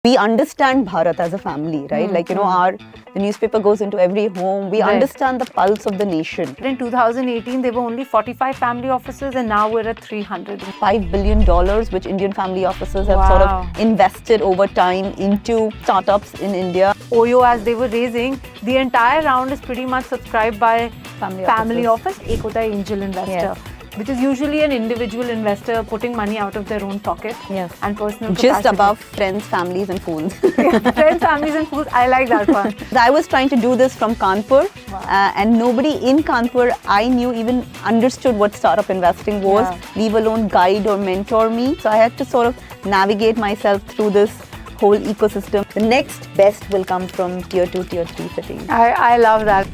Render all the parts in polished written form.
We understand Bharat as a family, right? The newspaper goes into every home. We understand the pulse of the nation. In 2018, there were only 45 family offices, and now we're at 300. $5 billion, which Indian family offices have sort of invested over time into startups in India. OYO, as they were raising, the entire round is pretty much subscribed by family office. Ek hota hai angel investor. Which is usually an individual investor putting money out of their own pocket and personal capacity. Just above friends, families and fools. Friends, families and fools. I like that one. I was trying to do this from Kanpur and nobody in Kanpur I knew even understood what startup investing was, leave alone guide or mentor me. So I had to sort of navigate myself through this whole ecosystem. The next best will come from tier 2, tier 3 cities. I love that.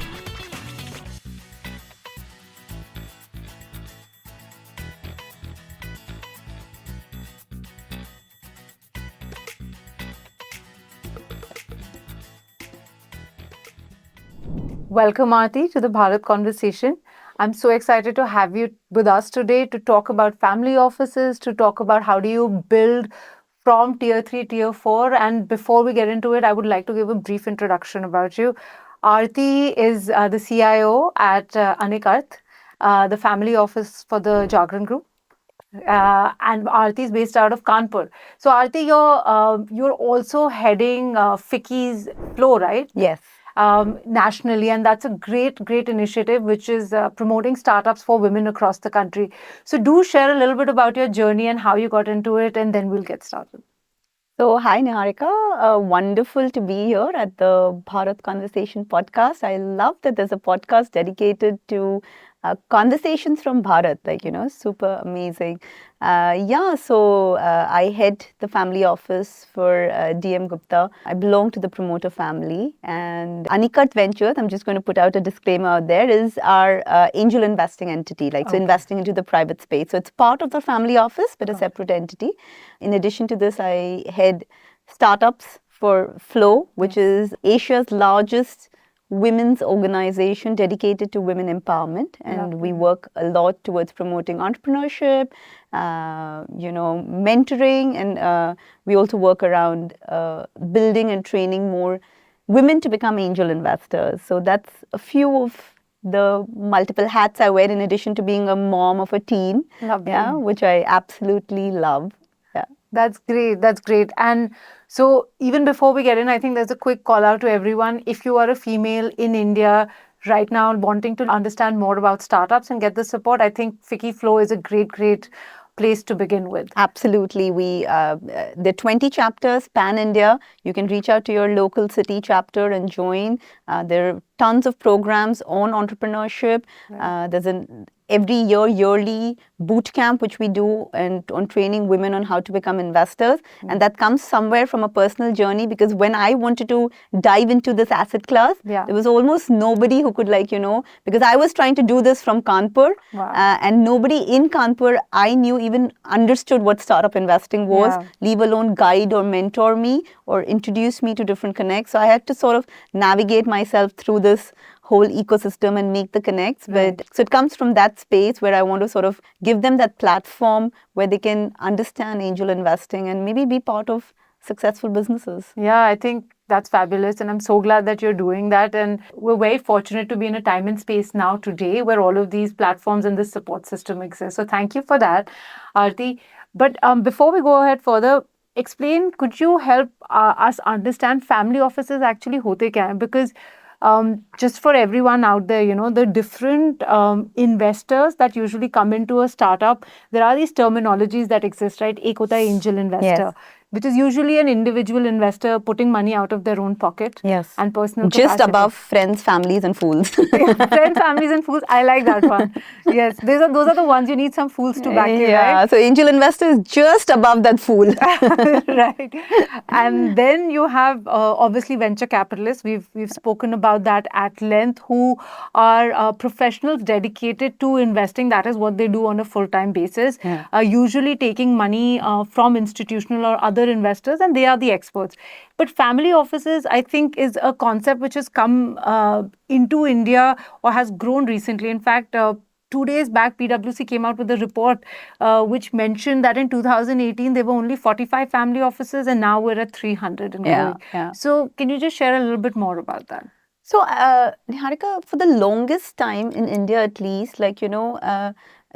Welcome, Aarti, to the Bharat Conversation. I'm so excited to have you with us today to talk about family offices, to talk about how do you build from tier 3, tier 4. And before we get into it, I would like to give a brief introduction about you. Aarti is the CIO at Anikarth, the family office for the Jagran Group. And Aarti is based out of Kanpur. So Aarti, you're also heading FICCI's Flow, right? Yes. Nationally, and that's a great initiative which is promoting startups for women across the country. So do share a little bit about your journey and how you got into it, and then we'll get started. So hi Niharika, wonderful to be here at the Bharat Conversation podcast. I love that there's a podcast dedicated to conversations from Bharat, super amazing. So I head the family office for DM Gupta. I belong to the promoter family, and Anikarth Ventures, I'm just going to put out a disclaimer out there, is our angel investing entity, so investing into the private space. So it's part of the family office, but a separate entity. In addition to this, I head startups for Flow, which is Asia's largest women's organization dedicated to women empowerment, and we work a lot towards promoting entrepreneurship, mentoring, and we also work around building and training more women to become angel investors. So that's a few of the multiple hats I wear in addition to being a mom of a teen, which I absolutely love. That's great. And so even before we get in, I think there's a quick call out to everyone. If you are a female in India right now wanting to understand more about startups and get the support, I think FICCI Flow is a great place to begin with. Absolutely. There are 20 chapters pan-India. You can reach out to your local city chapter and join. There are tons of programs on entrepreneurship. There's an yearly boot camp which we do and on training women on how to become investors, and that comes somewhere from a personal journey, because when I wanted to dive into this asset class, there was almost nobody who could because I was trying to do this from Kanpur, and nobody in Kanpur I knew even understood what startup investing was, leave alone guide or mentor me or introduce me to different connects. So I had to sort of navigate myself through this whole ecosystem and make the connects. But so it comes from that space where I want to sort of give them that platform where they can understand angel investing and maybe be part of successful businesses. Yeah, I think that's fabulous, and I'm so glad that you're doing that. And we're very fortunate to be in a time and space now today where all of these platforms and this support system exist. So thank you for that, Aarti. But before we go ahead further, could you help us understand family offices actually hote kya hai? Because just for everyone out there, the different investors that usually come into a startup, there are these terminologies that exist, right? Ek hota hai angel investor, which is usually an individual investor putting money out of their own pocket and personal just capacity. Above friends, families and fools. Friends, families and fools. I like that one. Yes, those are the ones you need some fools to back you, right? So angel investor is just above that fool. Right. And then you have obviously venture capitalists. We've spoken about that at length, who are professionals dedicated to investing. That is what they do on a full-time basis, usually taking money from institutional or other investors, and they are the experts. But family offices, I think, is a concept which has come into India or has grown recently. In fact, 2 days back, PwC came out with a report which mentioned that in 2018, there were only 45 family offices and now we're at 300 and Yeah, growing. yeah. So can you just share a little bit more about that? So, Niharika, for the longest time in India at least,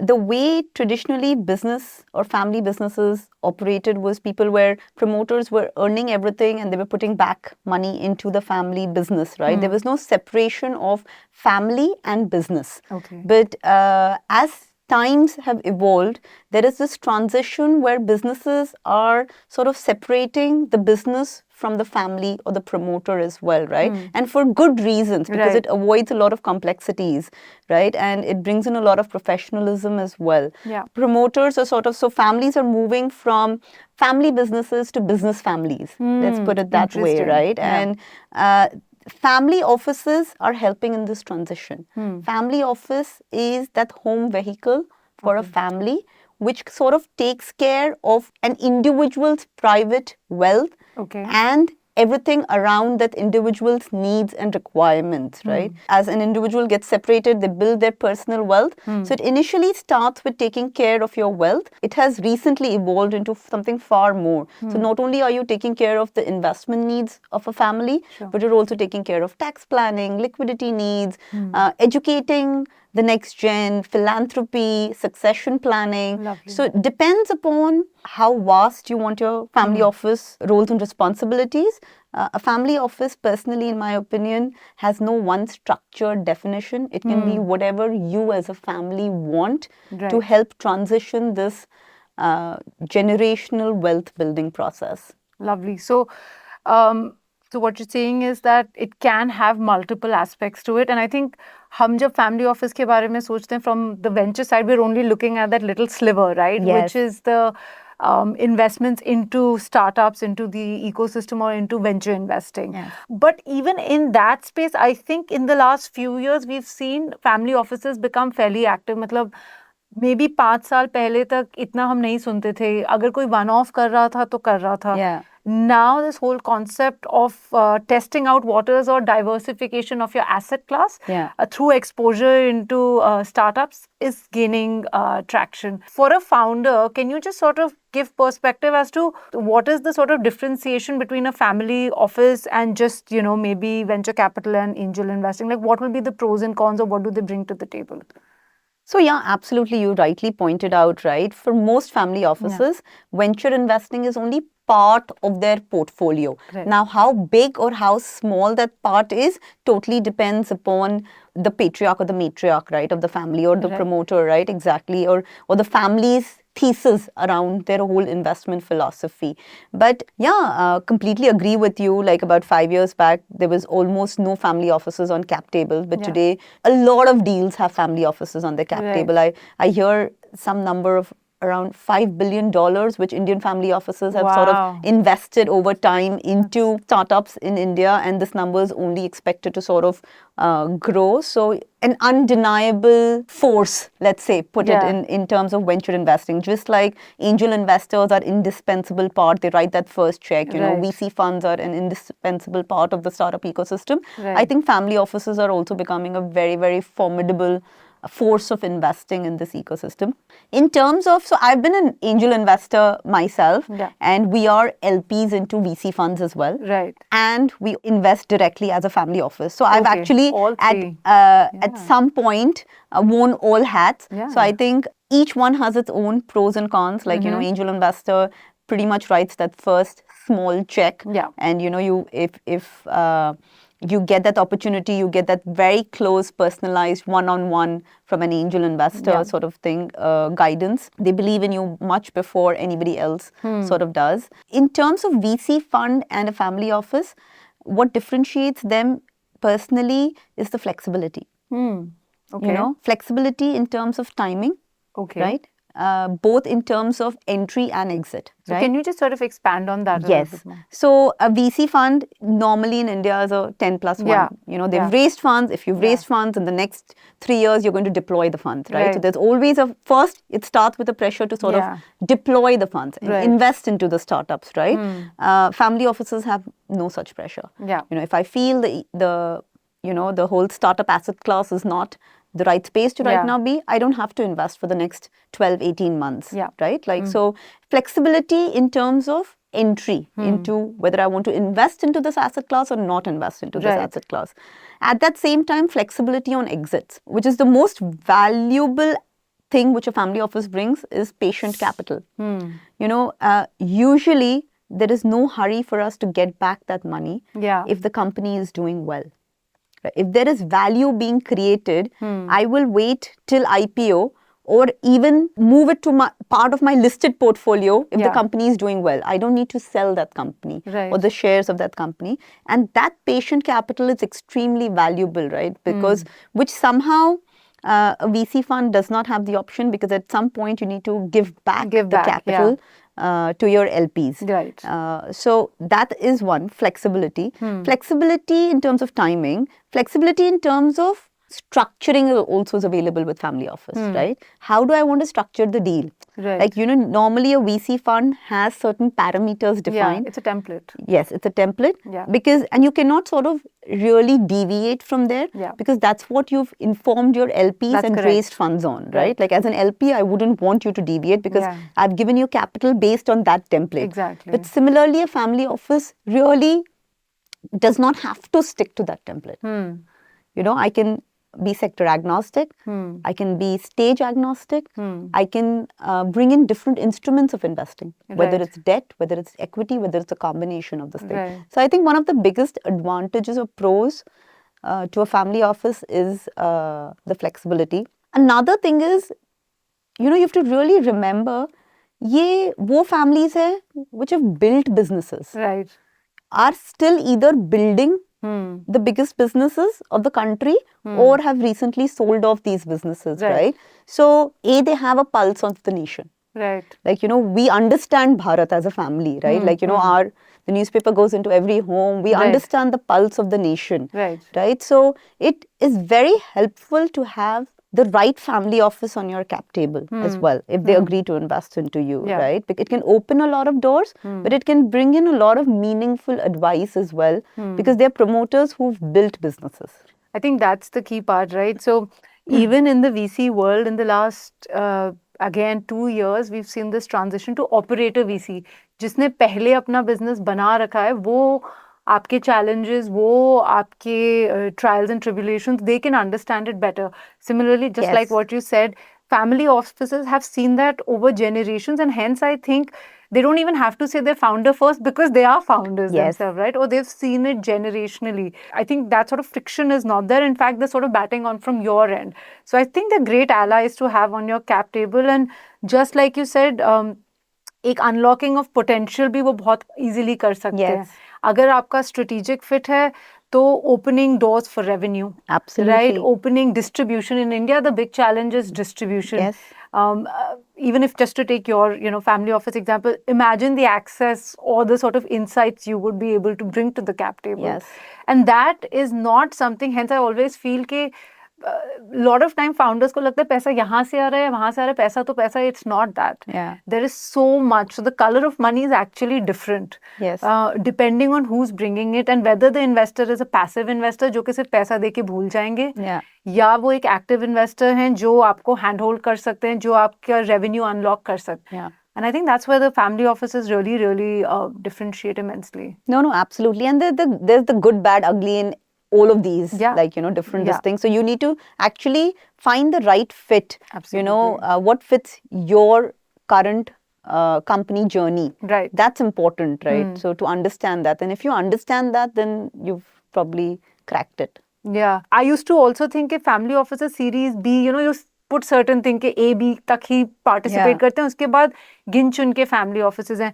the way traditionally business or family businesses operated was promoters were earning everything and they were putting back money into the family business, right? There was no separation of family and business. Okay. But as times have evolved, there is this transition where businesses are sort of separating the business from the family or the promoter as well, right? And for good reasons, because it avoids a lot of complexities, right? And it brings in a lot of professionalism as well. Yeah. Promoters are so families are moving from family businesses to business families. Let's put it that way, right? Yeah. And family offices are helping in this transition. Family office is that home vehicle for a family which sort of takes care of an individual's private wealth and everything around that individual's needs and requirements, right? As an individual gets separated, they build their personal wealth. So it initially starts with taking care of your wealth. It has recently evolved into something far more. So not only are you taking care of the investment needs of a family, but you're also taking care of tax planning, liquidity needs, educating the next gen, philanthropy, succession planning. Lovely. So it depends upon how vast you want your family office roles and responsibilities. A family office, personally, in my opinion, has no one structured definition. It can be whatever you as a family want to help transition this generational wealth building process. Lovely. So, so what you're saying is that it can have multiple aspects to it, and I think हम जब family office के बारे में सोचते हैं from the venture side, we're only looking at that little sliver, right? Yes. Which is the investments into startups, into the ecosystem, or into venture investing. Yes. But even in that space, I think in the last few years, we've seen family offices become fairly active. मतलब maybe 5 साल पहले तक इतना हम नहीं सुनते थे. अगर कोई one off कर रहा था तो कर रहा था. Yeah. Now this whole concept of testing out waters or diversification of your asset class through exposure into startups is gaining traction. For a founder, can you just sort of give perspective as to what is the sort of differentiation between a family office and just, you know, maybe venture capital and angel investing? Like, what will be the pros and cons, or what do they bring to the table? So yeah, absolutely. You rightly pointed out, right? For most family offices, venture investing is only part of their portfolio. Right. Now, how big or how small that part is totally depends upon the patriarch or the matriarch, right, of the family, or the promoter, right, exactly, or the family's thesis around their whole investment philosophy. But yeah, completely agree with you. Like about 5 years back, there was almost no family offices on cap tables. But today, a lot of deals have family offices on their cap table. I hear some number of around $5 billion, which Indian family offices have sort of invested over time into startups in India. And this number is only expected to sort of grow. So an undeniable force, let's say, put it in terms of venture investing. Just like angel investors are indispensable part, they write that first check. You know, VC funds are an indispensable part of the startup ecosystem. I think family offices are also becoming a very, very formidable force of investing in this ecosystem. In terms of, so I've been an angel investor myself, and we are LPs into VC funds as well. Right. And we invest directly as a family office. So I've actually at some point worn all hats. So I think each one has its own pros and cons. Like, you know, angel investor pretty much writes that first small check. And, you know, you if you get that opportunity, you get that very close, personalized, one-on-one from an angel investor sort of thing, guidance. They believe in you much before anybody else sort of does. In terms of VC fund and a family office, what differentiates them personally is the flexibility. You know, flexibility in terms of timing, right? Both in terms of entry and exit. So can you just sort of expand on that a little bit more? So a VC fund normally in India is a 10+1. You know, they've raised funds. If you've raised funds, in the next 3 years, you're going to deploy the funds, right? So there's always first, it starts with the pressure to sort of deploy the funds and invest into the startups, right? Family offices have no such pressure. You know, if I feel the whole startup asset class is not the right space to right Yeah. now be, I don't have to invest for the next 12, 18 months, Yeah. right? Like, so flexibility in terms of entry into whether I want to invest into this asset class or not invest into this Right. asset class. At that same time, flexibility on exits, which is the most valuable thing which a family office brings, is patient capital. You know, usually there is no hurry for us to get back that money Yeah. if the company is doing well. Right? If there is value being created, I will wait till IPO or even move it to my part of my listed portfolio if the Yeah. company is doing well. I don't need to sell that company or Right. the shares of that company. And that patient capital is extremely valuable, right? Because which somehow a VC fund does not have the option, because at some point you need to give back Give the back, capital to your LPs. Right. So that is one, flexibility. Flexibility in terms of timing, flexibility in terms of structuring also is available with family office, right? How do I want to structure the deal? Right. Like, you know, normally a VC fund has certain parameters Yeah, defined. it's a template. Yes, it's a template. Yeah. Because, and you cannot sort of really deviate from there, Yeah. because that's what you've informed your LPs That's and correct. raised funds on, right? Right. Like, as an LP, I wouldn't want you to deviate, because Yeah. I've given you capital based on that template. Exactly. But similarly, a family office really does not have to stick to that template. You know, I can be sector agnostic, I can be stage agnostic, I can bring in different instruments of investing, whether Right. it's debt, whether it's equity, whether it's a combination of this thing. Right. So I think one of the biggest advantages or pros to a family office is the flexibility. Another thing is, you know, you have to really remember, ये वो families है which have built businesses, Right. are still either building the biggest businesses of the country or have recently sold off these businesses, Right. right? So, they have a pulse of the nation. Right. Like, you know, we understand Bharat as a family, right? Like, you know, the newspaper goes into every home. We Right. understand the pulse of the nation, Right. right? So, it is very helpful to have the right family office on your cap table as well, if they agree to invest into you, Yeah. right? It can open a lot of doors, but it can bring in a lot of meaningful advice as well, because they're promoters who've built businesses. I think that's the key part, right? So even in the VC world, in the last again 2 years, we've seen this transition to operator VC. जिसने पहले अपना business बना रखा है, वो आपके challenges, वो आपके trials and tribulations, they can understand it better. Similarly, just like Yes. what you said, family offices have seen that over generations, and hence I think they don't even have to say their founder first, because they are founders Yes. themselves, right? Or they've seen it generationally. I think that sort of friction is not there. In fact, they're sort of batting on from your end. So I think they're great allies to have on your cap table. And just like you said, एक unlocking of potential भी वो बहुत easily कर सकते हैं. Yes. अगर आपका strategic fit है तो opening doors for revenue, Absolutely. right? Opening distribution. In India, the big challenge is distribution. Yes. Even if, just to take your family office example, imagine the access or the sort of insights you would be able to bring to the cap table. Yes. And that is not something, hence I always feel कि lot of time founders को लगता है पैसा यहाँ से आ रहा है, वहाँ से आ रहा है, पैसा तो पैसा, it's not that. Yeah. There is so much. So the color of money is actually different. Yes. Depending on who's bringing it and whether the investor is a passive investor जो कि सिर्फ पैसा दे के भूल जाएंगे, Yeah. या वो एक active investor हैं जो आपको handhold कर सकते हैं, जो आपका revenue unlock कर सकते हैं. Yeah. And I think that's where the family offices really differentiate immensely. No, absolutely. And there's the good, bad, ugly in all of these, Yeah. like, you know, different Yeah. things. So you need to actually find the right fit, you know, Absolutely. what fits your current company journey. Right. That's important, right? So to understand that. And if you understand that, then you've probably cracked it. Yeah. I used to also think कि family officer series B, you know, you put certain thing कि A, B तक ही participate Yeah. करते हैं, उसके बाद गिन चुन के family offices हैं.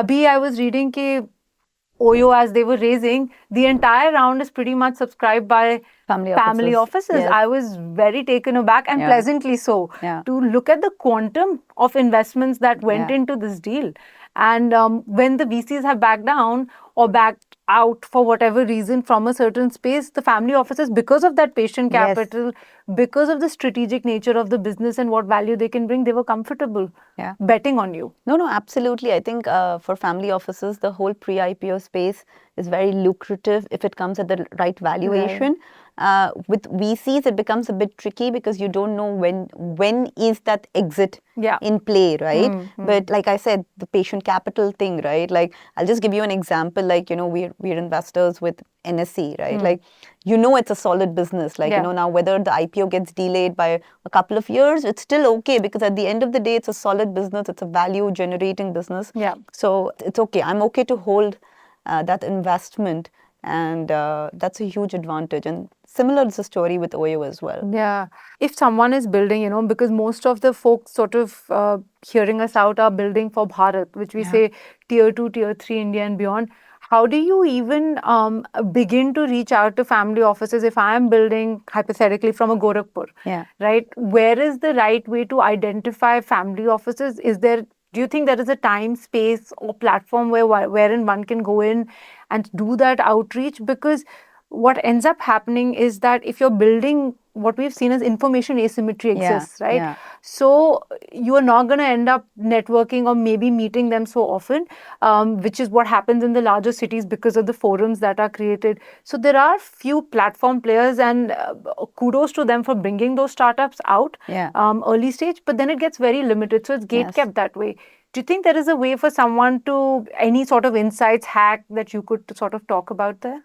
अभी I was reading कि OYO, as they were raising, the entire round is pretty much subscribed by Family offices. offices. Yes. I was very taken aback, and Yeah. pleasantly so, Yeah. to look at the quantum of investments that went Yeah. into this deal. And when the VCs have backed down or backed out for whatever reason from a certain space, the family offices, because of that patient Yes. capital, because of the strategic nature of the business and what value they can bring, they were comfortable Yeah. betting on you. No, absolutely. I think for family offices, the whole pre-IPO space is very lucrative if it comes at the right valuation. with VCs, it becomes a bit tricky because you don't know when is that exit Yeah. in play, right? But like I said, the patient capital thing, right? Like I'll just give you an example. Like, we're investors with NSE, right? Like, it's a solid business. Like, Yeah. now whether the IPO gets delayed by a couple of years, it's still okay because at the end of the day, it's a solid business. It's a value generating business. Yeah. So it's okay. I'm okay to hold that investment, and that's a huge advantage. And similar is the story with OYO as well. Yeah. If someone is building, because most of the folks sort of hearing us out are building for Bharat, which we say tier 2, tier 3 India and beyond. How do you even begin to reach out to family offices if I am building hypothetically from a Gorakhpur? Yeah. Right? Where is the right way to identify family offices? Do you think there is a time, space, or platform wherein one can go in and do that outreach? Because what ends up happening is that if you're building, what we've seen is information asymmetry exists, right? Yeah. So you are not going to end up networking or maybe meeting them so often, which is what happens in the larger cities because of the forums that are created. So there are few platform players, and kudos to them for bringing those startups out early stage, but then it gets very limited. So it's gate kept that way. Do you think there is a way for someone to, any sort of insights, hack that you could sort of talk about there?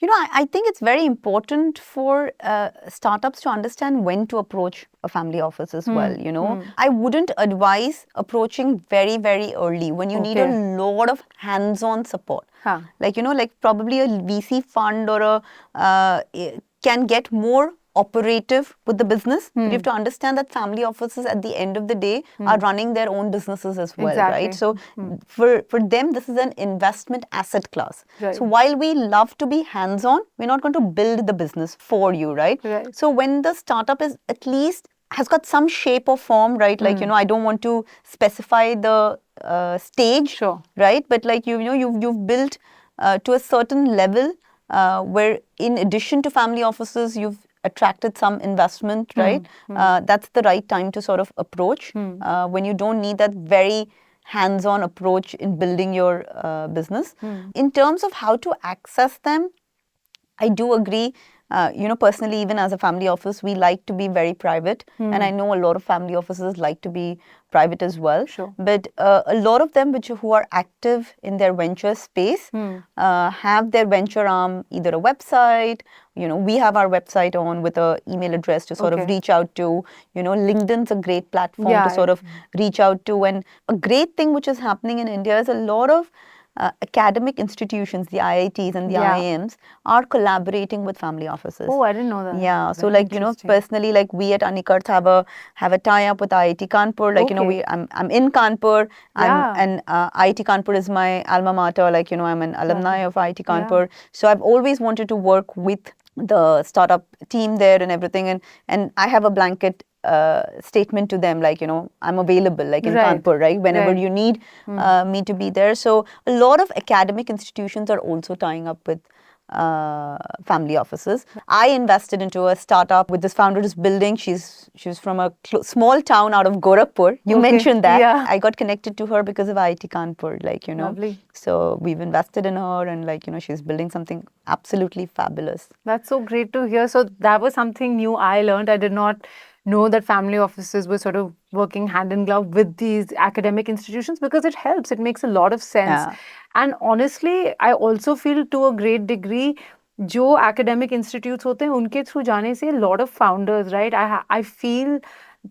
I think it's very important for startups to understand when to approach a family office as well. I wouldn't advise approaching very, very early when you need a lot of hands-on support. Like, like probably a VC fund or can get more operative with the business. You have to understand that family offices at the end of the day are running their own businesses as well, right? So for them, this is an investment asset class. So while we love to be hands-on, we're not going to build the business for you, right? So when the startup is at least has got some shape or form, right? Like, I don't want to specify the stage, right? But like, you've built to a certain level where in addition to family offices, you've attracted some investment, right? That's the right time to sort of approach when you don't need that very hands-on approach in building your business. In terms of how to access them, I do agree. Personally, even as a family office, we like to be very private. And I know a lot of family offices like to be private as well. But a lot of them who are active in their venture space have their venture arm, either a website, we have our website on with an email address to sort of reach out to. LinkedIn's a great platform to sort of reach out to. And a great thing which is happening in India is a lot of academic institutions, the IITs and the IIMs, are collaborating with family offices. Oh, I didn't know that. Yeah, so like personally, like we at Anikarth have a tie-up with IIT Kanpur. Like I'm in Kanpur, and IIT Kanpur is my alma mater. Like I'm an alumni of IIT Kanpur, so I've always wanted to work with the startup team there and everything, and I have a blanket statement to them, like I'm available, like in Kanpur, right? Whenever you need me to be there. So a lot of academic institutions are also tying up with family offices. I invested into a startup with this founder who's building. She's from a small town out of Gorakhpur. You mentioned that. I got connected to her because of IIT Kanpur, like Lovely. So we've invested in her, and like she's building something absolutely fabulous. That's so great to hear. So that was something new I learned. I did not know that family offices were sort of working hand in glove with these academic institutions, because it helps. It makes a lot of sense. And honestly, I also feel to a great degree, जो academic institutes होते हैं, उनके through जाने से a lot of founders, right? I feel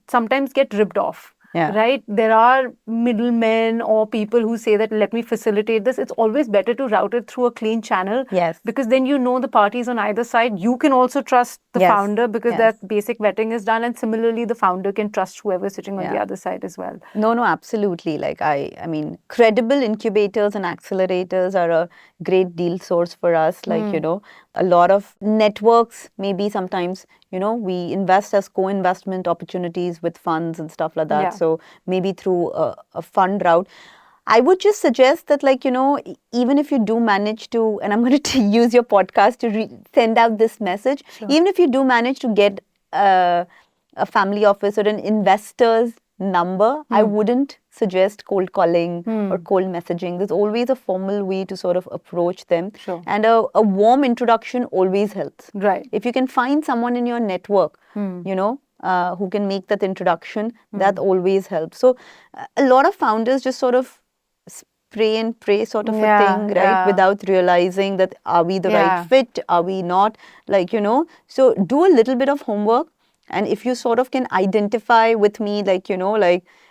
sometimes get ripped off. Right? There are middlemen or people who say that, let me facilitate this. It's always better to route it through a clean channel. Because then the parties on either side. You can also trust the founder because that basic vetting is done. And similarly, the founder can trust whoever's sitting on the other side as well. No, absolutely. Like I mean, credible incubators and accelerators are a great deal source for us. Like, a lot of networks, maybe sometimes, we invest as co-investment opportunities with funds and stuff like that. So maybe through a fund route. I would just suggest that, like, even if you do manage to, and I'm going to use your podcast to send out this message, even if you do manage to get a family office or an investor's number, I wouldn't suggest cold calling or cold messaging. There's always a formal way to sort of approach them. Sure. And a warm introduction always helps. Right. If you can find someone in your network, who can make that introduction, that always helps. So a lot of founders just sort of spray and pray sort of a thing, right? Yeah. Without realizing that are we the right fit? Are we not? So do a little bit of homework. And if you sort of can identify with me,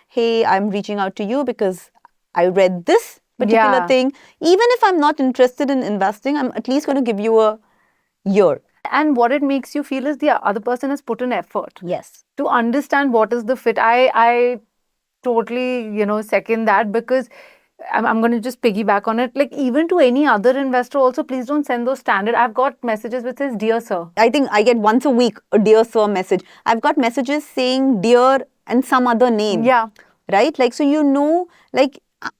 hey, I'm reaching out to you because I read this particular thing. Even if I'm not interested in investing, I'm at least going to give you a year. And what it makes you feel is the other person has put in effort. Yes. To understand what is the fit. I totally, second that, because I'm going to just piggyback on it. Like, even to any other investor also, please don't send those standard. I've got messages which says, "Dear sir." I think I get once a week a "Dear sir" message. I've got messages saying "Dear" and some other name. Yeah. Right?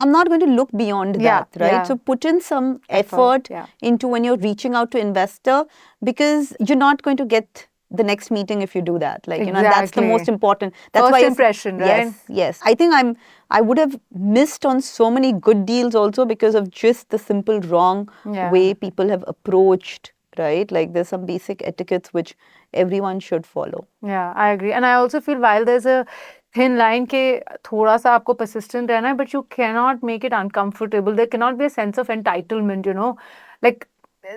I'm not going to look beyond that, right? Yeah. So put in some effort into when you're reaching out to investor, because you're not going to get the next meeting if you do that. That's the most important. That's First impression, right? Yes. I think I would have missed on so many good deals also because of just the simple wrong way people have approached, right? Like, there's some basic etiquettes which everyone should follow. Yeah, I agree. And I also feel while there's a thin line के थोड़ा सा आपको persistent रहना है, but you cannot make it uncomfortable. There cannot be a sense of entitlement, like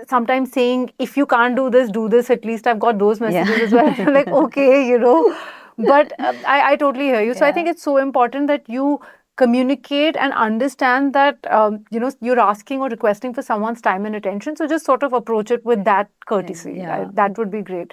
sometimes saying, if you can't do this, at least I've got those messages as well. Like, okay, but I totally hear you. So I think it's so important that you communicate and understand that, you're asking or requesting for someone's time and attention. So just sort of approach it with that courtesy. Yeah. That would be great.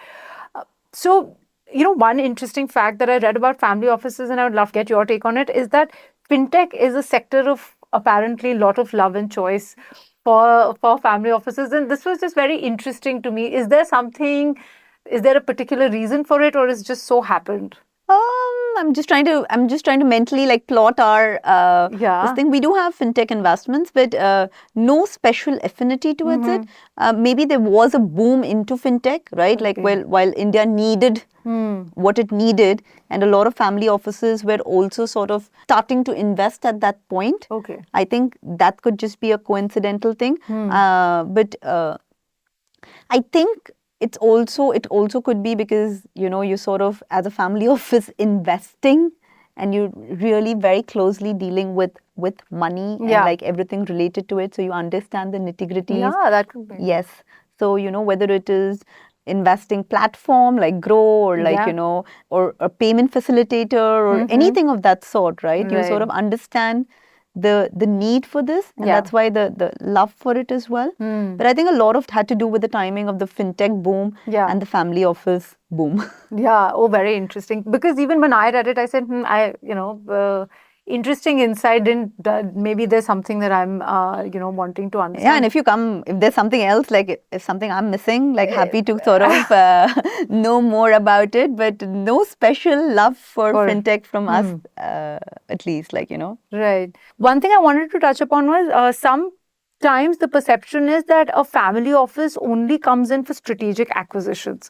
So, one interesting fact that I read about family offices, and I would love to get your take on it, is that fintech is a sector of apparently a lot of love and choice for family offices. And this was just very interesting to me. Is there a particular reason for it, or is it just so happened? I'm just trying to mentally plot our this thing. We do have fintech investments, but no special affinity towards it. Maybe there was a boom into fintech, right? Okay. While India needed what it needed, and a lot of family offices were also sort of starting to invest at that point. Okay. I think that could just be a coincidental thing. But I think it also could be because, you sort of, as a family office, investing, and you're really very closely dealing with money and everything related to it. So you understand the nitty-gritties. Yeah, that could be. Yes. So, whether it is investing platform like Grow, or or a payment facilitator or anything of that sort, right? You sort of understand the need for this, and that's why the love for it as well. But I think a lot of it had to do with the timing of the fintech boom and the family office boom. Yeah. Oh, very interesting. Because even when I read it, I said, interesting insight. Maybe there's something that I'm, wanting to understand. Yeah, and if there's something else, if something I'm missing, happy to sort of know more about it. But no special love for fintech from us, at least, Right. One thing I wanted to touch upon was sometimes the perception is that a family office only comes in for strategic acquisitions.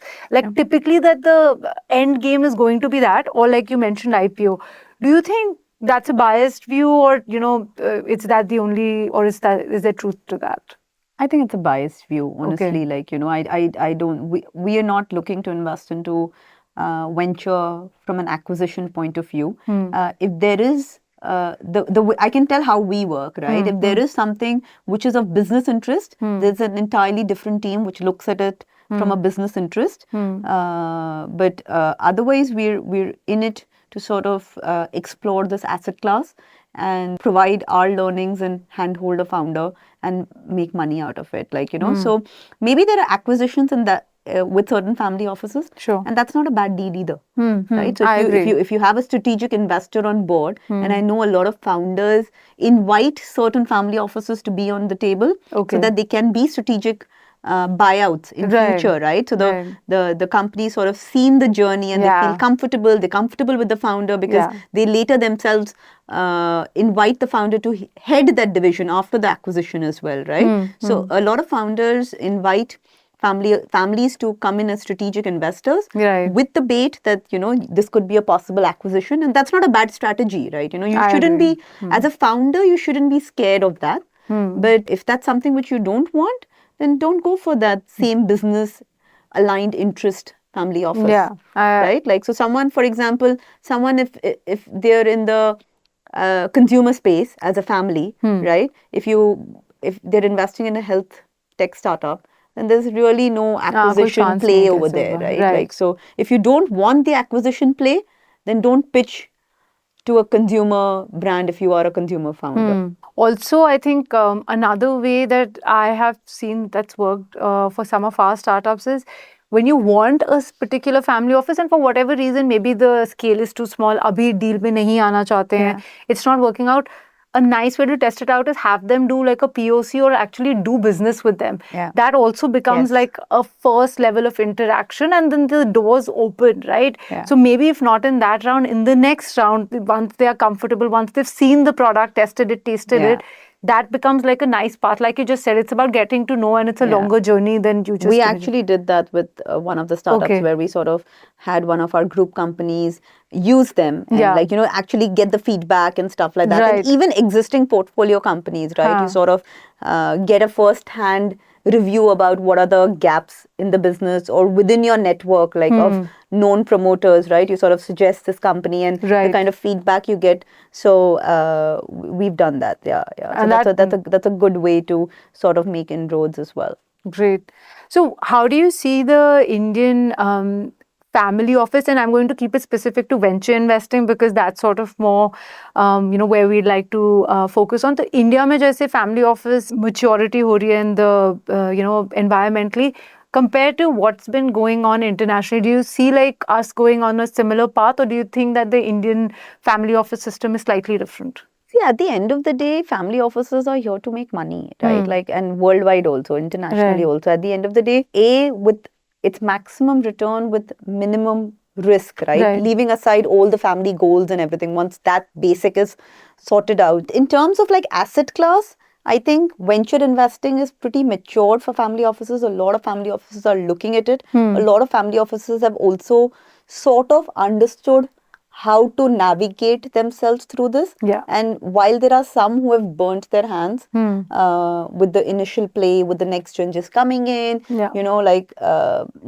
Typically that the end game is going to be that, or like you mentioned, IPO. Do you think that's a biased view, or it's that the only, or is there truth to that? I think it's a biased view, honestly. I don't. We are not looking to invest into venture from an acquisition point of view. If there is I can tell how we work, right? If there is something which is of business interest, there's an entirely different team which looks at it from a business interest. But otherwise, we're in it to sort of explore this asset class and provide our learnings and handhold a founder and make money out of it. So maybe there are acquisitions in that with certain family offices, sure, and that's not a bad deal either, right? So I agree. if you have a strategic investor on board, and I know a lot of founders invite certain family offices to be on the table, so that they can be strategic buyouts in future, right? So the company sort of seen the journey and they feel comfortable. They're comfortable with the founder because they later themselves invite the founder to head that division after the acquisition as well, right? So a lot of founders invite families to come in as strategic investors Right. with the bait that, this could be a possible acquisition. And that's not a bad strategy, right? You I shouldn't agree. be, as a founder, you shouldn't be scared of that. But if that's something which you don't want, then don't go for that same business aligned interest family office. Yeah. Right? Like, so someone, for example, if they're in the consumer space as a family, right? If they're investing in a health tech startup, then there's really no koi acquisition chance play nahi over kaise there, hoga. right? Right. Like, so if you don't want the acquisition play, then don't pitch to a consumer brand if you are a consumer founder. Also, I think another way that I have seen that's worked for some of our startups is when you want a particular family office and for whatever reason, maybe the scale is too small, abhi deal mein nahi aana chahte hain, it's not working out. A nice way to test it out is have them do like a POC or actually do business with them. Yeah. That also becomes Yes. like a first level of interaction and then the doors open, right? Yeah. So maybe if not in that round, in the next round, once they are comfortable, once they've seen the product, tested it, tasted Yeah. it, that becomes like a nice path. Like you just said, it's about getting to know and it's a Yeah. longer journey than you just... We actually did that with one of the startups Okay. where we sort of had one of our group companies use them and Yeah. actually get the feedback and stuff like that. Right. And even existing portfolio companies, right? You sort of get a first-hand review about what are the gaps in the business or within your network, like of known promoters, right? You sort of suggest this company and the Right. kind of feedback you get. So we've done that. Yeah. So And that's a good way to sort of make inroads as well. Great. So, how do you see the Indian family office? And I'm going to keep it specific to venture investing because that's sort of more, where we'd like to focus on. The India mein jaise family office maturity ho rahi hai in the, environmentally, compared to what's been going on internationally, do you see like us going on a similar path or do you think that the Indian family office system is slightly different? See, at the end of the day, family offices are here to make money, right? Like, and worldwide also, internationally Right. also. At the end of the day, with its maximum return with minimum risk, right? Leaving aside all the family goals and everything, once that basic is sorted out. In terms of like asset class, I think venture investing is pretty matured for family offices. A lot of family offices are looking at it. A lot of family offices have also sort of understood how to navigate themselves through this. Yeah. And while there are some who have burnt their hands with the initial play, with the next gen just coming in,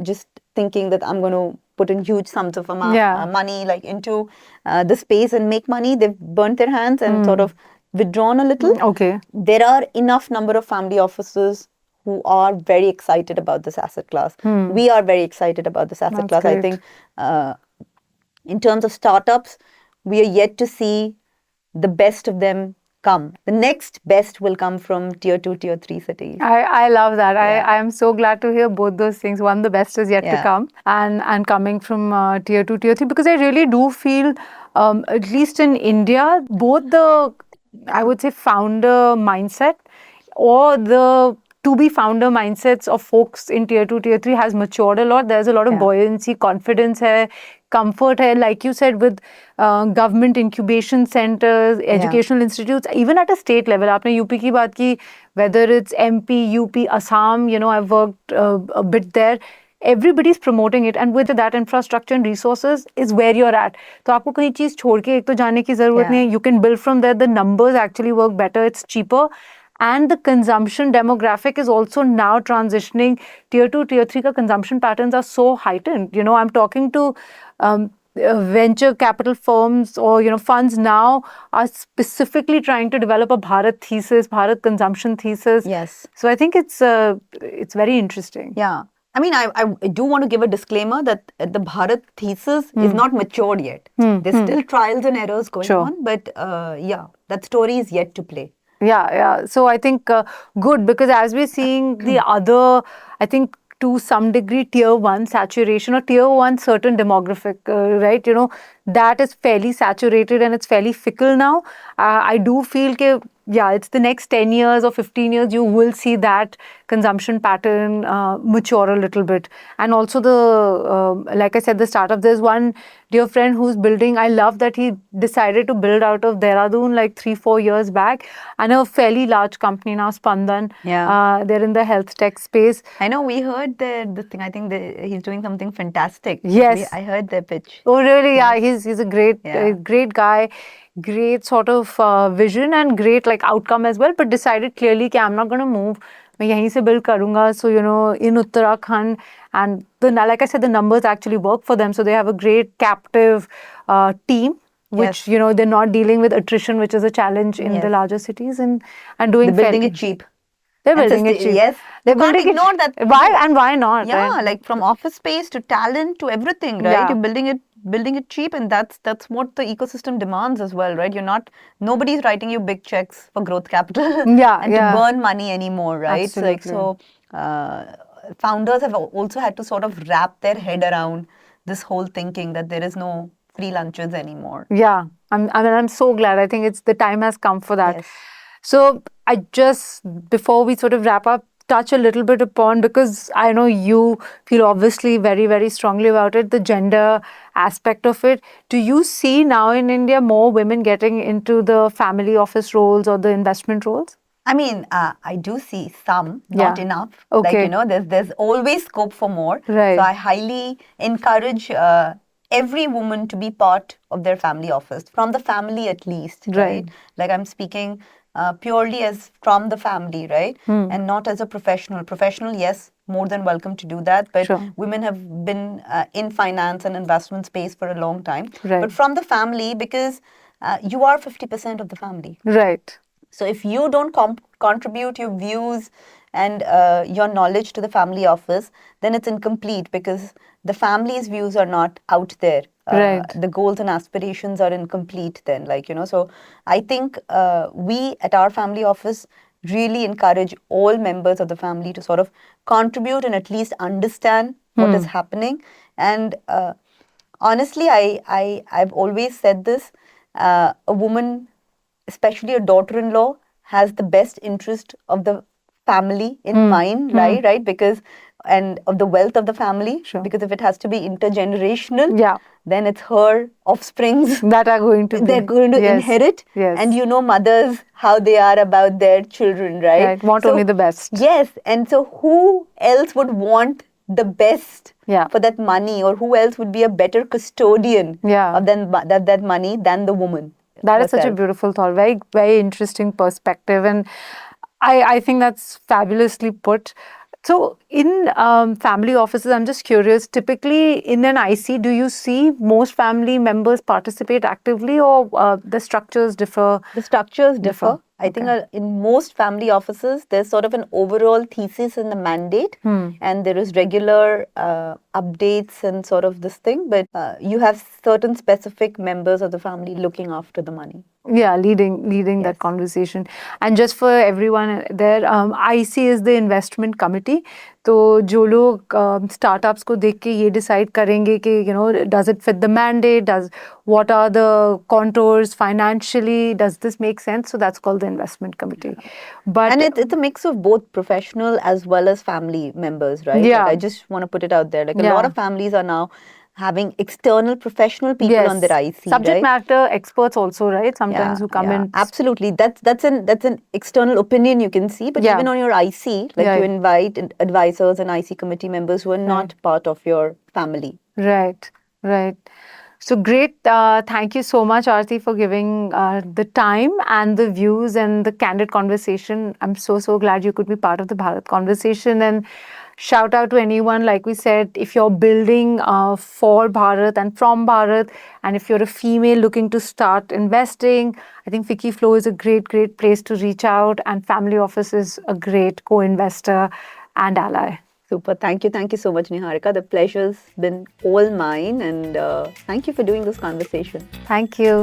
just thinking that I'm going to put in huge sums of money like into the space and make money, they've burnt their hands and sort of withdrawn a little. Okay. There are enough number of family offices who are very excited about this asset class. We are very excited about this asset That's class. I great. think in terms of startups, we are yet to see the best of them come. The next best will come from tier 2, tier 3 cities. I love that. Yeah. I am so glad to hear both those things. One, the best is yet to Yeah. come, and coming from tier 2, tier 3, because I really do feel, at least in India, both the, I would say, founder mindset or the to be founder mindsets of folks in tier 2, tier 3 has matured a lot. There's a lot of Yeah. buoyancy, confidence hai, comfort hai, like you said, with government incubation centers, educational institutes, even at a state level. Aapne UP ki baat ki, whether it's MP, UP, Assam, I've worked a bit there. Everybody's promoting it, and with that infrastructure and resources is where you're at. तो आपको कहीं चीज छोड़ के एक तो जाने की जरूरत नहीं है. You can build from there. The numbers actually work better. It's cheaper. And the consumption demographic is also now transitioning. Tier 2, tier 3 ka consumption patterns are so heightened. I'm talking to venture capital firms or funds now are specifically trying to develop a Bharat thesis, Bharat consumption thesis. Yes. So I think it's very interesting. Yeah. I mean, I do want to give a disclaimer that the Bharat thesis is not matured yet. There's still trials and errors going on, but that story is yet to play. Yeah. So I think good, because as we're seeing the other, I think to some degree, tier 1 saturation or tier 1 certain demographic, right? that is fairly saturated and it's fairly fickle now. I do feel that, yeah, it's the next 10 years or 15 years, you will see that consumption pattern mature a little bit. And also like I said, the startup, there's one dear friend who's building, I love that he decided to build out of Dehradun like 3-4 years back, and a fairly large company now, Spandan. Yeah. They're in the health tech space. I know we heard the thing. I think he's doing something fantastic. Yes. I heard their pitch. Oh, really? Yeah, he's a great, Yeah. great guy, great sort of vision and great like outcome as well. But decided clearly that I'm not going to move. मैं यहीं से build करूँगा. So in Uttarakhand, and like I said, the numbers actually work for them. So they have a great captive team, which Yes. they're not dealing with attrition, which is a challenge in the Yes. larger cities, and doing They're building fairly- it cheap. They're And building it cheap. Yes. They're You can't building ignore it. that. Why and why not? Yeah, right? like from office space to talent to everything, right? Yeah. You're building it cheap, and that's what the ecosystem demands as well, right? Nobody's writing you big checks for growth capital Yeah, and yeah. to burn money anymore, right? Absolutely. Founders have also had to sort of wrap their head around this whole thinking that there is no free lunches anymore. Yeah, I'm so glad. I think it's the time has come for that. Yes. So I just, before we sort of wrap up, touch a little bit upon, because I know you feel obviously very, very strongly about it, the gender aspect of it. Do you see now in India more women getting into the family office roles or the investment roles? I mean, I do see some, not Yeah. enough. Okay. Like, there's always scope for more. Right. So I highly encourage every woman to be part of their family office, from the family at least, right? Right. Like I'm speaking purely as from the family, right? And not as a professional. Professional, yes, more than welcome to do that. But Sure. women have been in finance and investment space for a long time. Right. But from the family, because you are 50% of the family. Right. So if you don't contribute your views and your knowledge to the family office, then it's incomplete, because the family's views are not out there. Right. The goals and aspirations are incomplete then, so I think we at our family office really encourage all members of the family to sort of contribute and at least understand what is happening. And honestly, I've always said this, a woman, especially a daughter-in-law, has the best interest of the family in mind, right? Because, and of the wealth of the family, Sure. because if it has to be intergenerational, Yeah. then it's her offsprings That are going to be. they're going to Yes. inherit. Yes. And mothers, how they are about their children, right? Right. Want only the best. Yes. And so who else would want the best Yeah. for that money, or who else would be a better custodian Yeah. of that money than the woman? That is such a herself? beautiful thought. Very, very interesting perspective. And I think that's fabulously put. So in family offices, I'm just curious, typically in an IC, do you see most family members participate actively, or the structures differ? The structures differ. I think Okay. in most family offices, there's sort of an overall thesis in the mandate, and there is regular updates and sort of this thing, but you have certain specific members of the family looking after the money. Yeah, leading that conversation. And just for everyone there, IC is the investment committee. तो जो लोग startups को देख के ये decide करेंगे कि does it fit the mandate, what are the contours financially, does this make sense? So that's called the investment committee. But And it's a mix of both professional as well as family members, right? Yeah. Like, I just want to put it out there. Like, a Yeah. lot of families are now having external professional people on their IC, subject right? matter experts also, right? Sometimes who come in. Absolutely. That's an external opinion you can see, but Yeah. even on your IC, like, Yeah. you invite advisors and IC committee members who are not part of your family. Right. So great. Thank you so much, Aarti, for giving the time and the views and the candid conversation. I'm so glad you could be part of the Bharat conversation. And shout out to anyone, like we said, if you're building for Bharat and from Bharat, and if you're a female looking to start investing, I think Wikiflow is a great place to reach out, and Family Office is a great co-investor and ally. Super. Thank you so much, Niharika. The pleasure's been all mine, and thank you for doing this conversation. Thank you.